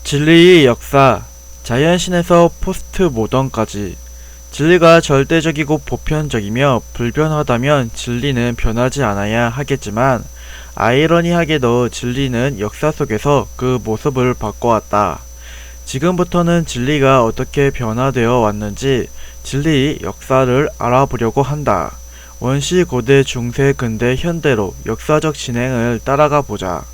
진리의 역사, 자연신에서 포스트 모던까지. 진리가 절대적이고 보편적이며 불변하다면 진리는 변하지 않아야 하겠지만, 아이러니하게도 진리는 역사 속에서 그 모습을 바꿔왔다. 지금부터는 진리가 어떻게 변화되어 왔는지 진리의 역사를 알아보려고 한다. 원시, 고대, 중세, 근대, 현대로 역사적 진행을 따라가 보자.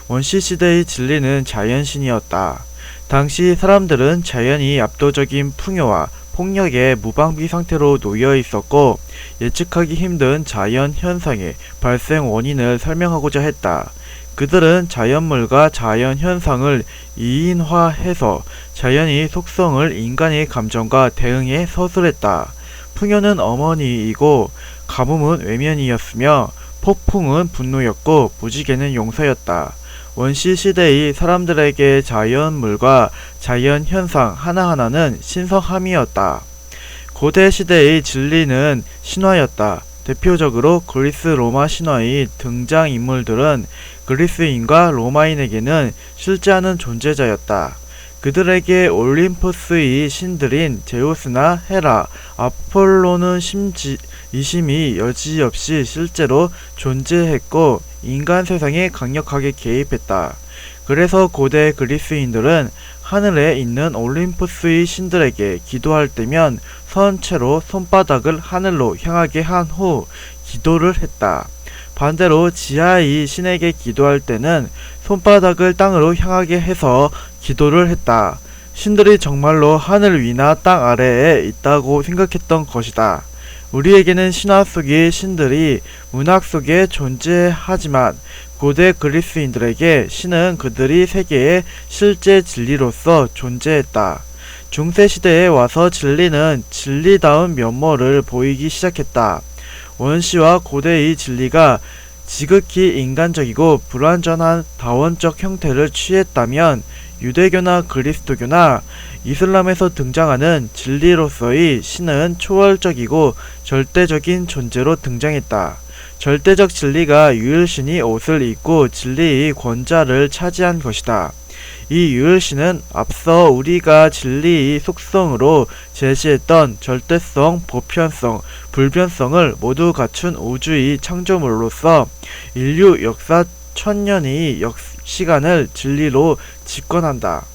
원시시대의 진리는 자연신이었다. 당시 사람들은 자연이 압도적인 풍요와 폭력의 무방비 상태로 놓여 있었고, 예측하기 힘든 자연 현상의 발생 원인을 설명하고자 했다. 그들은 자연물과 자연 현상을 이인화해서 자연의 속성을 인간의 감정과 대응해 서술했다. 풍요는 어머니이고 가뭄은 외면이었으며 폭풍은 분노였고 무지개는 용서였다. 원시시대의 사람들에게 자연물과 자연현상 하나하나는 신성함이었다. 고대시대의 진리는 신화였다. 대표적으로 그리스 로마 신화의 등장인물들은 그리스인과 로마인에게는 실제하는 존재자였다. 그들에게 올림푸스의 신들인 제우스나 헤라, 아폴로는 이심이 여지없이 실제로 존재했고 인간 세상에 강력하게 개입했다. 그래서 고대 그리스인들은 하늘에 있는 올림푸스의 신들에게 기도할 때면 선체로 손바닥을 하늘로 향하게 한 후 기도를 했다. 반대로 지하의 신에게 기도할 때는 손바닥을 땅으로 향하게 해서 기도를 했다. 신들이 정말로 하늘 위나 땅 아래에 있다고 생각했던 것이다. 우리에게는 신화 속의 신들이 문학 속에 존재하지만 고대 그리스인들에게 신은 그들의 세계의 실제 진리로서 존재했다. 중세시대에 와서 진리는 진리다운 면모를 보이기 시작했다. 원시와 고대의 진리가 지극히 인간적이고 불완전한 다원적 형태를 취했다면, 유대교나 그리스도교나 이슬람에서 등장하는 진리로서의 신은 초월적이고 절대적인 존재로 등장했다. 절대적 진리가 유일신이 옷을 입고 진리의 권자를 차지한 것이다. 이 유일신은 앞서 우리가 진리의 속성으로 제시했던 절대성, 보편성, 불변성을 모두 갖춘 우주의 창조물로서 인류 역사 1000년의 시간을 진리로 집권한다.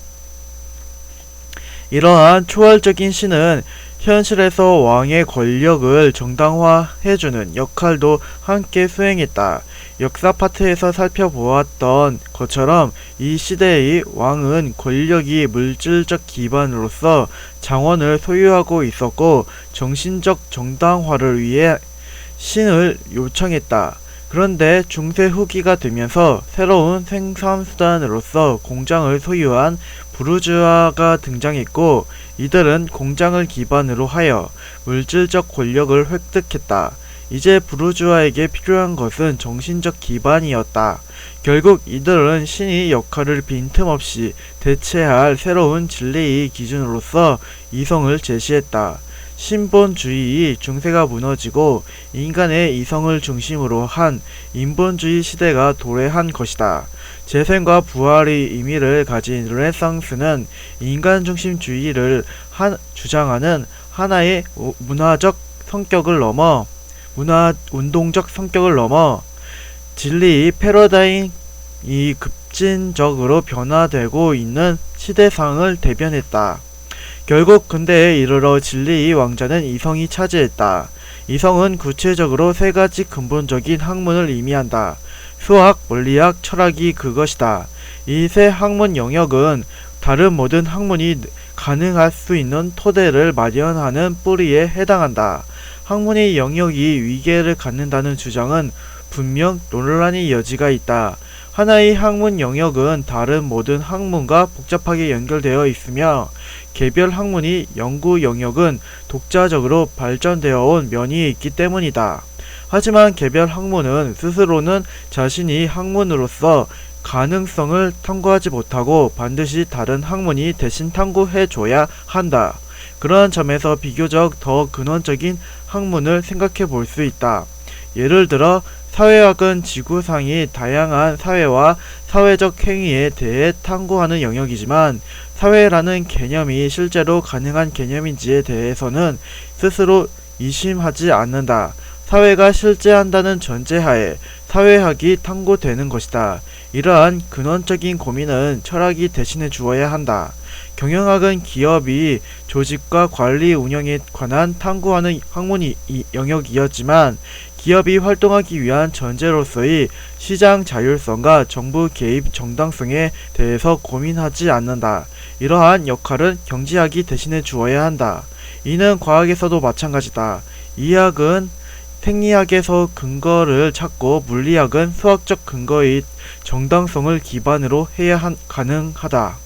이러한 초월적인 신은 현실에서 왕의 권력을 정당화해주는 역할도 함께 수행했다. 역사 파트에서 살펴보았던 것처럼 이 시대의 왕은 권력이 물질적 기반으로서 장원을 소유하고 있었고, 정신적 정당화를 위해 신을 요청했다. 그런데 중세 후기가 되면서 새로운 생산수단으로서 공장을 소유한 부르주아가 등장했고, 이들은 공장을 기반으로 하여 물질적 권력을 획득했다. 이제 부르주아에게 필요한 것은 정신적 기반이었다. 결국 이들은 신의 역할을 빈틈없이 대체할 새로운 진리의 기준으로서 이성을 제시했다. 신본주의 중세가 무너지고 인간의 이성을 중심으로 한 인본주의 시대가 도래한 것이다. 재생과 부활의 의미를 가진 르네상스는 인간중심주의를 주장하는 하나의 문화적 성격을 넘어 운동적 성격을 넘어 진리의 패러다임이 급진적으로 변화되고 있는 시대상을 대변했다. 결국 근대에 이르러 진리의 왕자는 이성이 차지했다. 이성은 구체적으로 세 가지 근본적인 학문을 의미한다. 수학, 물리학, 철학이 그것이다. 이 세 학문 영역은 다른 모든 학문이 가능할 수 있는 토대를 마련하는 뿌리에 해당한다. 학문의 영역이 위계를 갖는다는 주장은 분명 논란의 여지가 있다. 하나의 학문 영역은 다른 모든 학문과 복잡하게 연결되어 있으며, 개별 학문의 연구 영역은 독자적으로 발전되어 온 면이 있기 때문이다. 하지만 개별 학문은 스스로는 자신이 학문으로서 가능성을 탐구하지 못하고 반드시 다른 학문이 대신 탐구해줘야 한다. 그러한 점에서 비교적 더 근원적인 학문을 생각해 볼 수 있다. 예를 들어 사회학은 지구상의 다양한 사회와 사회적 행위에 대해 탐구하는 영역이지만 사회라는 개념이 실제로 가능한 개념인지에 대해서는 스스로 의심하지 않는다. 사회가 실제한다는 전제하에 사회학이 탐구되는 것이다. 이러한 근원적인 고민은 철학이 대신해 주어야 한다. 경영학은 기업이 조직과 관리 운영에 관한 탐구하는 학문이 영역이었지만 기업이 활동하기 위한 전제로서의 시장 자율성과 정부 개입 정당성에 대해서 고민하지 않는다. 이러한 역할은 경제학이 대신해 주어야 한다. 이는 과학에서도 마찬가지다. 이학은 생리학에서 근거를 찾고 물리학은 수학적 근거의 정당성을 기반으로 해야 가능하다.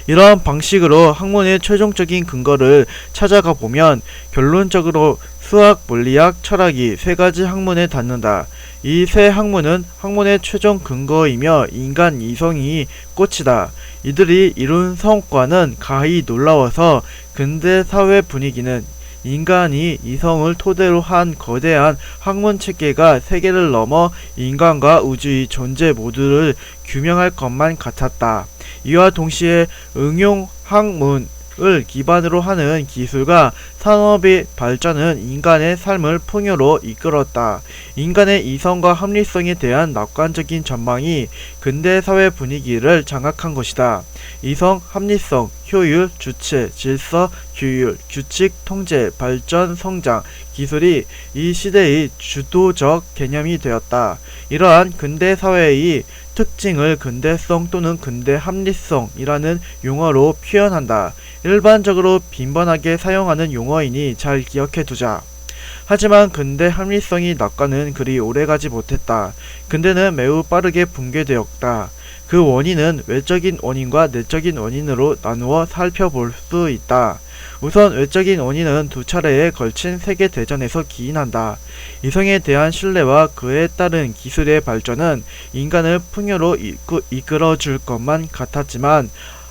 이러한 방식으로 학문의 최종적인 근거를 찾아가 보면 결론적으로 수학, 물리학, 철학이 세 가지 학문에 닿는다. 이 세 학문은 학문의 최종 근거이며 인간 이성이 꽃이다. 이들이 이룬 성과는 가히 놀라워서 근대 사회 분위기는 인간이 이성을 토대로 한 거대한 학문 체계가 세계를 넘어 인간과 우주의 존재 모두를 규명할 것만 같았다. 이와 동시에 응용 학문을 기반으로 하는 기술과 산업의 발전은 인간의 삶을 풍요로 이끌었다. 인간의 이성과 합리성에 대한 낙관적인 전망이 근대 사회 분위기를 장악한 것이다. 이성, 합리성, 효율, 주체, 질서, 규율, 규칙, 통제, 발전, 성장, 기술이 이 시대의 주도적 개념이 되었다. 이러한 근대 사회의 특징을 근대성 또는 근대 합리성이라는 용어로 표현한다. 일반적으로 빈번하게 사용하는 용어이니 잘 기억해두자. 하지만 근대 합리성이 낙관은 그리 오래가지 못했다. 근대는 매우 빠르게 붕괴되었다. 그 원인은 외적인 원인과 내적인 원인으로 나누어 살펴볼 수 있다. 우선 외적인 원인은 두 차례에 걸친 세계대전에서 기인한다. 이성에 대한 신뢰와 그에 따른 기술의 발전은 인간을 풍요로 이끌어줄 것만 같았지만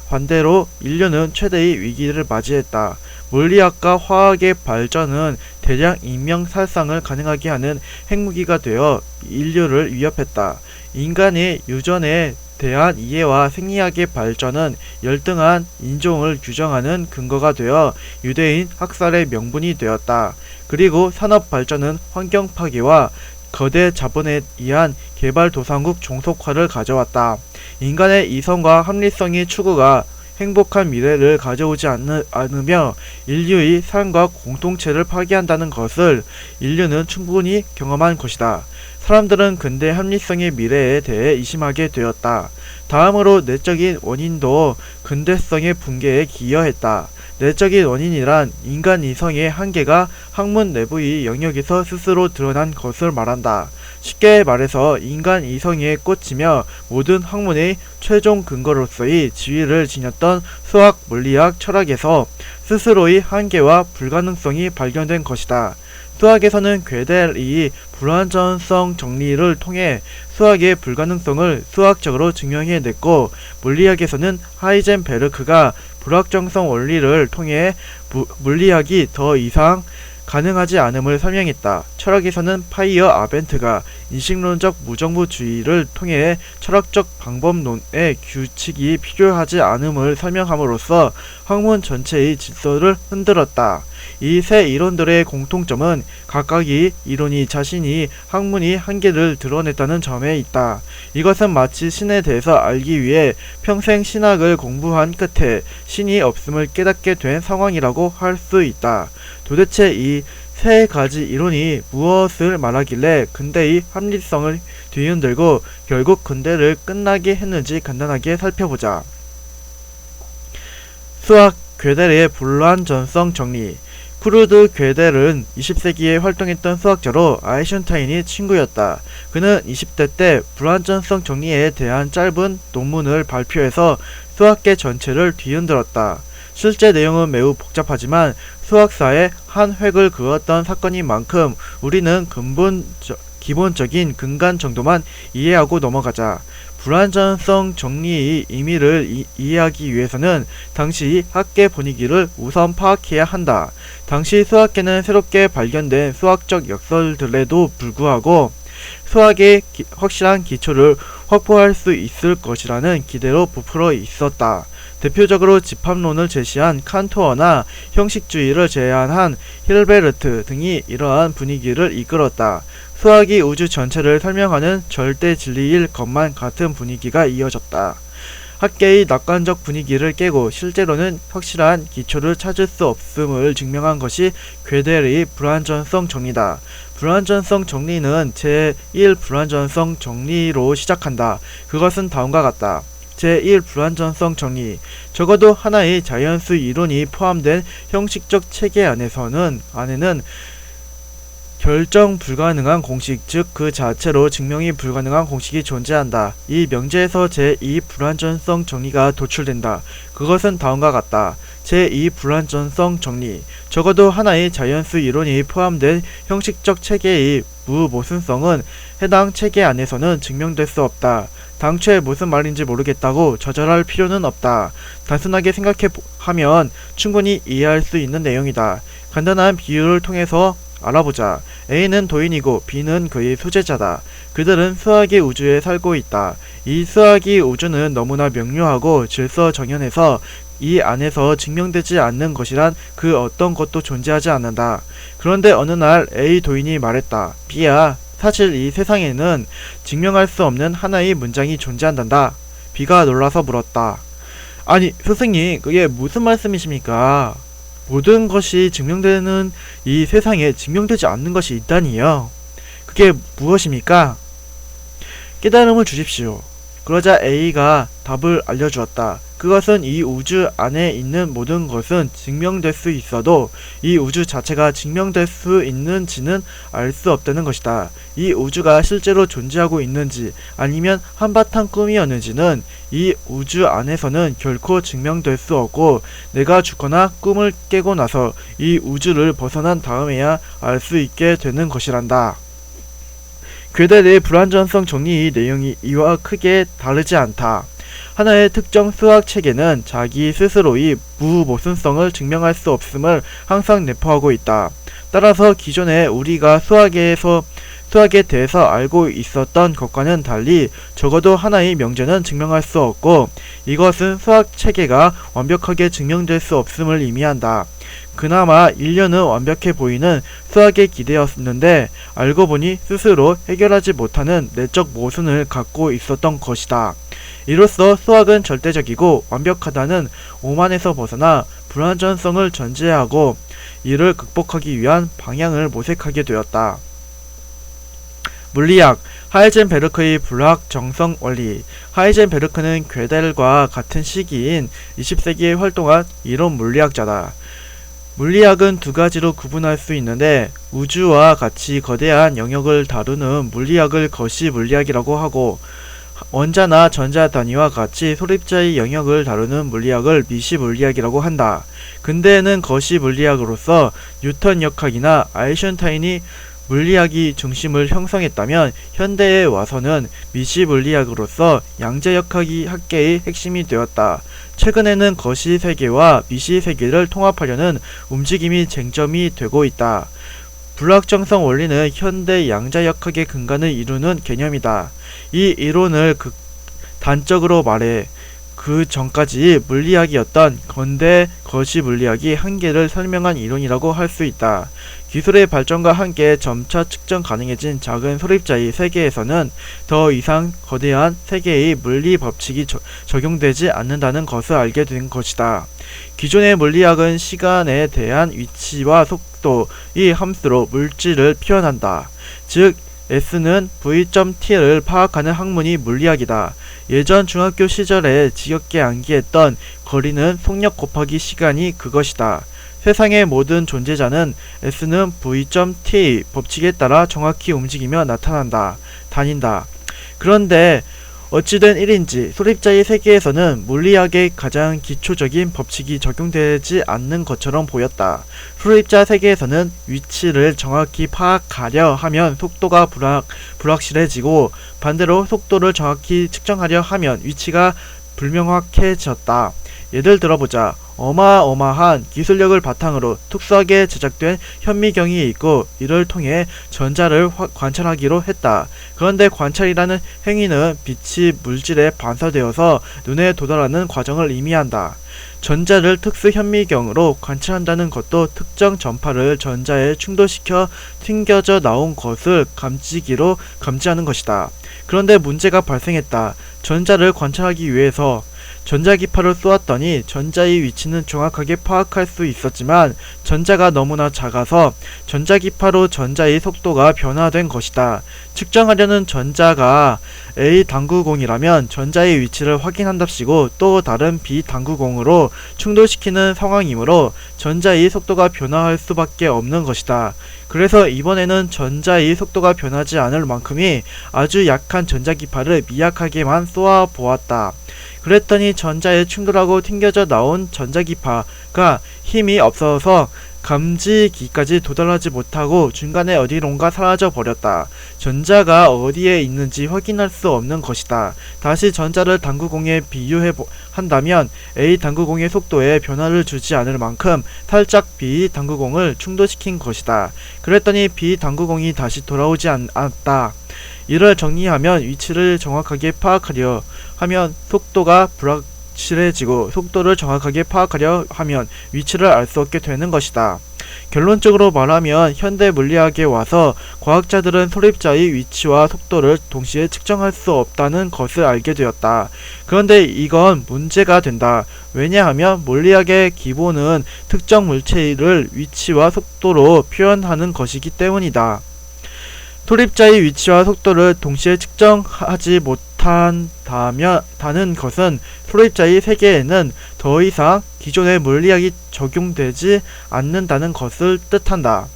반대로 인류는 최대의 위기를 맞이했다. 물리학과 화학의 발전은 대량 인명살상을 가능하게 하는 핵무기가 되어 인류를 위협했다. 인간의 유전에 대한 이해와 생리학의 발전은 열등한 인종을 규정하는 근거가 되어 유대인 학살의 명분이 되었다. 그리고 산업 발전은 환경 파괴와 거대 자본에 의한 개발도상국 종속화를 가져왔다. 인간의 이성과 합리성의 추구가 행복한 미래를 가져오지 않으며 인류의 삶과 공동체를 파괴한다는 것을 인류는 충분히 경험한 것이다. 사람들은 근대 합리성의 미래에 대해 의심하게 되었다. 다음으로 내적인 원인도 근대성의 붕괴에 기여했다. 내적인 원인이란 인간 이성의 한계가 학문 내부의 영역에서 스스로 드러난 것을 말한다. 쉽게 말해서 인간 이성에 꽂히며 모든 학문의 최종 근거로서의 지위를 지녔던 수학, 물리학, 철학에서 스스로의 한계와 불가능성이 발견된 것이다. 수학에서는 괴델이 불완전성 정리를 통해 수학의 불가능성을 수학적으로 증명해냈고, 물리학에서는 하이젠베르크가 불확정성 원리를 통해 물리학이 더 이상 가능하지 않음을 설명했다. 철학에서는 파이어 아벤트가 인식론적 무정부주의를 통해 철학적 방법론의 규칙이 필요하지 않음을 설명함으로써 학문 전체의 질서를 흔들었다. 이 세 이론들의 공통점은 각각의 이론이 자신이 학문의 한계를 드러냈다는 점에 있다. 이것은 마치 신에 대해서 알기 위해 평생 신학을 공부한 끝에 신이 없음을 깨닫게 된 상황이라고 할 수 있다. 도대체 이 세 가지 이론이 무엇을 말하길래 근대의 합리성을 뒤흔들고 결국 근대를 끝나게 했는지 간단하게 살펴보자. 수학 괴델의 불완전성 정리. 쿠르드 괴델은 20세기에 활동했던 수학자로 아인슈타인이 친구였다. 그는 20대 때 불완전성 정리에 대한 짧은 논문을 발표해서 수학계 전체를 뒤흔들었다. 실제 내용은 매우 복잡하지만 수학사에 한 획을 그었던 사건인 만큼 우리는 기본적인 근간 정도만 이해하고 넘어가자. 불완전성 정리의 의미를 이해하기 위해서는 당시 학계 분위기를 우선 파악해야 한다. 당시 수학계는 새롭게 발견된 수학적 역설들에도 불구하고 수학의 확실한 기초를 확보할 수 있을 것이라는 기대로 부풀어 있었다. 대표적으로 집합론을 제시한 칸토어나 형식주의를 제안한 힐베르트 등이 이러한 분위기를 이끌었다. 수학이 우주 전체를 설명하는 절대 진리일 것만 같은 분위기가 이어졌다. 학계의 낙관적 분위기를 깨고 실제로는 확실한 기초를 찾을 수 없음을 증명한 것이 괴델의 불완전성 정리다. 불완전성 정리는 제1 불완전성 정리로 시작한다. 그것은 다음과 같다. 제1 불완전성 정리. 적어도 하나의 자연수 이론이 포함된 형식적 체계 안에는 결정 불가능한 공식, 즉 그 자체로 증명이 불가능한 공식이 존재한다. 이 명제에서 제2 불완전성 정리가 도출된다. 그것은 다음과 같다. 제2 불완전성 정리. 적어도 하나의 자연수 이론이 포함된 형식적 체계의 무모순성은 해당 체계 안에서는 증명될 수 없다. 당초에 무슨 말인지 모르겠다고 좌절할 필요는 없다. 단순하게 생각하면 충분히 이해할 수 있는 내용이다. 간단한 비유를 통해서 알아보자. A는 도인이고 B는 그의 수제자다. 그들은 수학의 우주에 살고 있다. 이 수학의 우주는 너무나 명료하고 질서정연해서 이 안에서 증명되지 않는 것이란 그 어떤 것도 존재하지 않는다. 그런데 어느 날 A 도인이 말했다. B야, 사실 이 세상에는 증명할 수 없는 하나의 문장이 존재한단다. B가 놀라서 물었다. 아니, 스승님, 그게 무슨 말씀이십니까? 모든 것이 증명되는 이 세상에 증명되지 않는 것이 있다니요. 그게 무엇입니까? 깨달음을 주십시오. 그러자 A가 답을 알려주었다. 그것은 이 우주 안에 있는 모든 것은 증명될 수 있어도 이 우주 자체가 증명될 수 있는지는 알 수 없다는 것이다. 이 우주가 실제로 존재하고 있는지 아니면 한바탕 꿈이었는지는 이 우주 안에서는 결코 증명될 수 없고 내가 죽거나 꿈을 깨고 나서 이 우주를 벗어난 다음에야 알 수 있게 되는 것이란다. 괴델의 불완전성 정리의 내용이 이와 크게 다르지 않다. 하나의 특정 수학 체계는 자기 스스로의 무모순성을 증명할 수 없음을 항상 내포하고 있다. 따라서 기존에 우리가 수학에 대해서 알고 있었던 것과는 달리 적어도 하나의 명제는 증명할 수 없고 이것은 수학 체계가 완벽하게 증명될 수 없음을 의미한다. 그나마 인류는 완벽해 보이는 수학에 기대었는데 알고 보니 스스로 해결하지 못하는 내적 모순을 갖고 있었던 것이다. 이로써 수학은 절대적이고 완벽하다는 오만에서 벗어나 불완전성을 전제하고 이를 극복하기 위한 방향을 모색하게 되었다. 물리학, 하이젠베르크의 불학 정성 원리. 하이젠베르크는 괴델과 같은 시기인 20세기에 활동한 이론 물리학자다. 물리학은 두 가지로 구분할 수 있는데 우주와 같이 거대한 영역을 다루는 물리학을 거시 물리학이라고 하고 원자나 전자 단위와 같이 소립자의 영역을 다루는 물리학을 미시 물리학이라고 한다. 근대에는 거시 물리학으로서 뉴턴 역학이나 아인슈타인이 물리학이 중심을 형성했다면 현대에 와서는 미시 물리학으로서 양자 역학이 학계의 핵심이 되었다. 최근에는 거시 세계와 미시 세계를 통합하려는 움직임이 쟁점이 되고 있다. 불확정성 원리는 현대 양자 역학의 근간을 이루는 개념이다. 이 이론을 단적으로 말해 그 전까지 물리학이었던 건대 거시 물리학이 한계를 설명한 이론이라고 할 수 있다. 기술의 발전과 함께 점차 측정 가능해진 작은 소립자의 세계에서는 더 이상 거대한 세계의 물리 법칙이 적용되지 않는다는 것을 알게 된 것이다. 기존의 물리학은 시간에 대한 위치와 속도의 함수로 물질을 표현한다. 즉 S는 V.T를 파악하는 학문이 물리학이다. 예전 중학교 시절에 지겹게 암기했던 거리는 속력 곱하기 시간이 그것이다. 세상의 모든 존재자는 S는 V.T 법칙에 따라 정확히 움직이며 나타난다. 다닌다. 그런데 어찌된 일인지 수립자의 세계에서는 물리학의 가장 기초적인 법칙이 적용되지 않는 것처럼 보였다. 수립자 세계에서는 위치를 정확히 파악하려 하면 속도가 불확실해지고 반대로 속도를 정확히 측정하려 하면 위치가 불명확해졌다. 예를 들어보자. 어마어마한 기술력을 바탕으로 특수하게 제작된 현미경이 있고 이를 통해 전자를 관찰하기로 했다. 그런데 관찰이라는 행위는 빛이 물질에 반사되어서 눈에 도달하는 과정을 의미한다. 전자를 특수 현미경으로 관찰한다는 것도 특정 전파를 전자에 충돌시켜 튕겨져 나온 것을 감지기로 감지하는 것이다. 그런데 문제가 발생했다. 전자를 관찰하기 위해서 전자기파를 쏘았더니 전자의 위치는 정확하게 파악할 수 있었지만 전자가 너무나 작아서 전자기파로 전자의 속도가 변화된 것이다. 측정하려는 전자가 A 당구공이라면 전자의 위치를 확인한답시고 또 다른 B 당구공으로 충돌시키는 상황이므로 전자의 속도가 변화할 수밖에 없는 것이다. 그래서 이번에는 전자의 속도가 변하지 않을 만큼이 아주 약한 전자기파를 미약하게만 쏘아 보았다. 그랬더니 전자에 충돌하고 튕겨져 나온 전자기파가 힘이 없어서 감지기까지 도달하지 못하고 중간에 어디론가 사라져 버렸다. 전자가 어디에 있는지 확인할 수 없는 것이다. 다시 전자를 당구공에 비유한다면 A 당구공의 속도에 변화를 주지 않을 만큼 살짝 B 당구공을 충돌시킨 것이다. 그랬더니 B 당구공이 다시 돌아오지 않았다. 이를 정리하면 위치를 정확하게 파악하려 하면 속도가 불확실해지고 속도를 정확하게 파악하려 하면 위치를 알 수 없게 되는 것이다. 결론적으로 말하면 현대 물리학에 와서 과학자들은 소립자의 위치와 속도를 동시에 측정할 수 없다는 것을 알게 되었다. 그런데 이건 문제가 된다. 왜냐하면 물리학의 기본은 특정 물체를 위치와 속도로 표현하는 것이기 때문이다. 소립자의 위치와 속도를 동시에 측정하지 못한다는 것은 소립자의 세계에는 더 이상 기존의 물리학이 적용되지 않는다는 것을 뜻한다.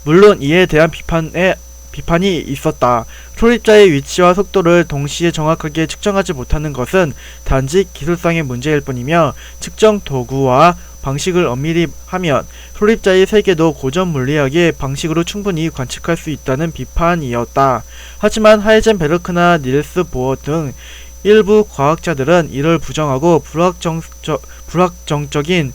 물론 이에 대한 비판이 있었다. 소립자의 위치와 속도를 동시에 정확하게 측정하지 못하는 것은 단지 기술상의 문제일 뿐이며 측정 도구와 방식을 엄밀히 하면 소립자의 세계도 고전 물리학의 방식으로 충분히 관측할 수 있다는 비판이었다. 하지만 하이젠베르크나 닐스 보어 등 일부 과학자들은 이를 부정하고 불확정적인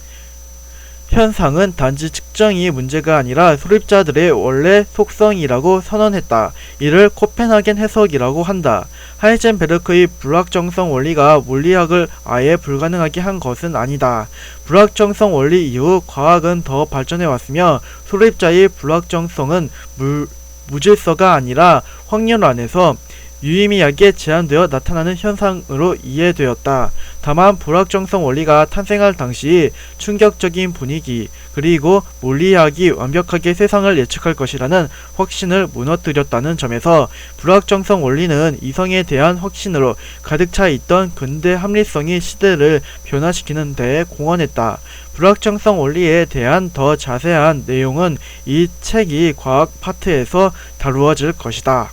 현상은 단지 측정이 문제가 아니라 소립자들의 원래 속성이라고 선언했다. 이를 코펜하겐 해석이라고 한다. 하이젠베르크의 불확정성 원리가 물리학을 아예 불가능하게 한 것은 아니다. 불확정성 원리 이후 과학은 더 발전해 왔으며 소립자의 불확정성은 무질서가 아니라 확률 안에서 유의미하게 제한되어 나타나는 현상으로 이해되었다. 다만 불확정성 원리가 탄생할 당시 충격적인 분위기 그리고 물리학이 완벽하게 세상을 예측할 것이라는 확신을 무너뜨렸다는 점에서 불확정성 원리는 이성에 대한 확신으로 가득 차 있던 근대 합리성의 시대를 변화시키는 데에 공헌했다. 불확정성 원리에 대한 더 자세한 내용은 이 책이 과학 파트에서 다루어질 것이다.